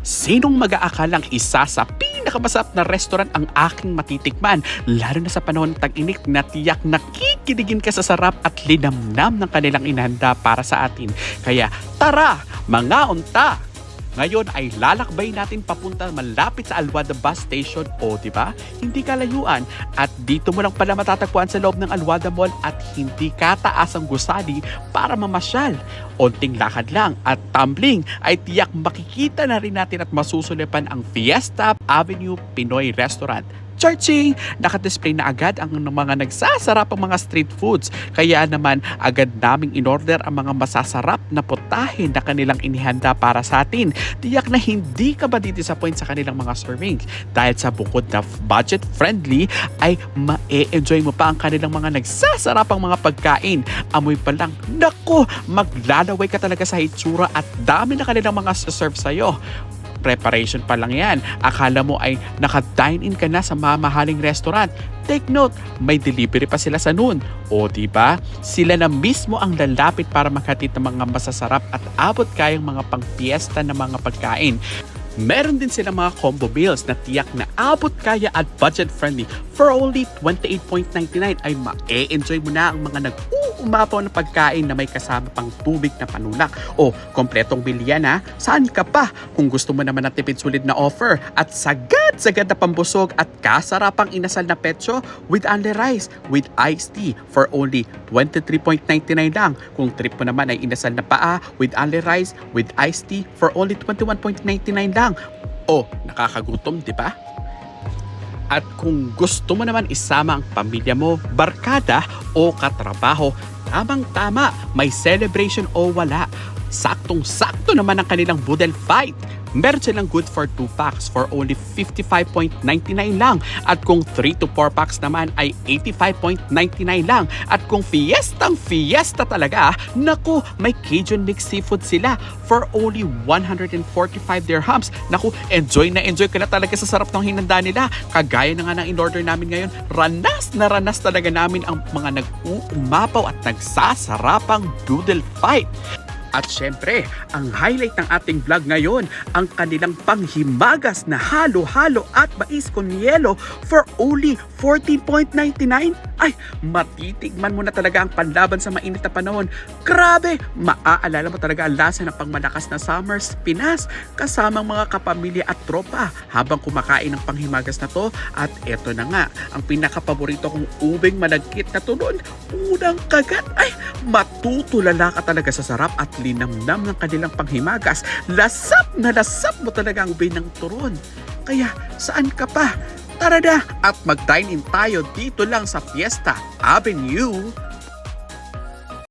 Sinong mag-aakalang isa sa pinakamasarap na restaurant ang aking matitikman, lalo na sa panahon ng tag-init na tiyak nakikiligin ka sa sarap at linamnam ng kanilang inihanda para sa atin. Kaya tara, mga unta! Ngayon ay lalakbay natin papunta malapit sa Alwada Bus Station o diba? Hindi kalayuan at dito mo lang pala matatagpuan sa loob ng Alwada Mall at hindi kataas ang gusali para mamasyal. Onting lakad lang at tumbling ay tiyak makikita na rin natin at masusulipan ang Fiesta Avenue Pinoy Restaurant. Charging! Nakadisplay na agad ang mga nagsasarap ang mga street foods. Kaya naman agad naming in-order ang mga masasarap na putahe na kanilang inihanda para sa atin. Tiyak na hindi ka ba disappoint sa kanilang mga servings. Dahil sa bukod na budget friendly ay ma-enjoy mo pa ang kanilang mga nagsasarap ang mga pagkain. Amoy pa lang, naku, maglalaway ka talaga sa hitsura at dami na kanilang mga serve sa'yo. Preparation pa lang yan. Akala mo ay naka-dine-in ka na sa mamahaling restaurant. Take note, may delivery pa sila sa noon. O diba? Sila na mismo ang lalapit para maghatid ng mga masasarap at abot kayang mga pang-piesta na mga pagkain. Meron din sila mga combo meals na tiyak na abot kaya at budget friendly. For only 28.99 ay ma-enjoy mo na ang mga umapaw na pagkain na may kasama pang tubig na panulak. O, kompletong bilyan ha. Saan ka pa? Kung gusto mo naman ng tipid sulit na offer at sagad-sagad na pambusog at kasarapang inasal na petso with only rice with iced tea for only 23.99 lang. Kung trip mo naman ay inasal na paa with only rice with iced tea for only 21.99 lang. O, nakakagutom, di ba? At kung gusto mo naman isama ang pamilya mo, barkada o katrabaho, tamang-tama, may celebration o wala. Saktong-sakto naman ang kanilang Boodle Fight. Meron silang good for 2 packs for only 55.99 lang. At kung 3 to 4 packs naman ay 85.99 lang. At kung fiesta talaga, naku, may Cajun mixed seafood sila for only 145 dirhams. Naku, enjoy ka na talaga sa sarap ng hinanda nila. Kagaya na nga ng in-order namin ngayon, ranas na ranas talaga namin ang mga nag-uumapaw at nagsasarapang Boodle Fight. At syempre, ang highlight ng ating vlog ngayon, ang kanilang panghimagas na halo-halo at mais con yelo for only 14.99. Ay, matitigman mo na talaga ang panlaban sa mainit na panahon. Grabe! Maaalala mo talaga ang lasa ng pangmalakas na summer's Pinas kasamang mga kapamilya at tropa habang kumakain ng panghimagas na to. At eto na nga, ang pinakapaborito kong ubing malagkit na turon. Unang kagat, ay, matutulala ka talaga sa sarap at linamnam ng kanilang panghimagas. Lasap na lasap mo talaga ang ubing ng turon. Kaya, saan ka pa? Tara na at mag-dine-in tayo dito lang sa Fiesta Avenue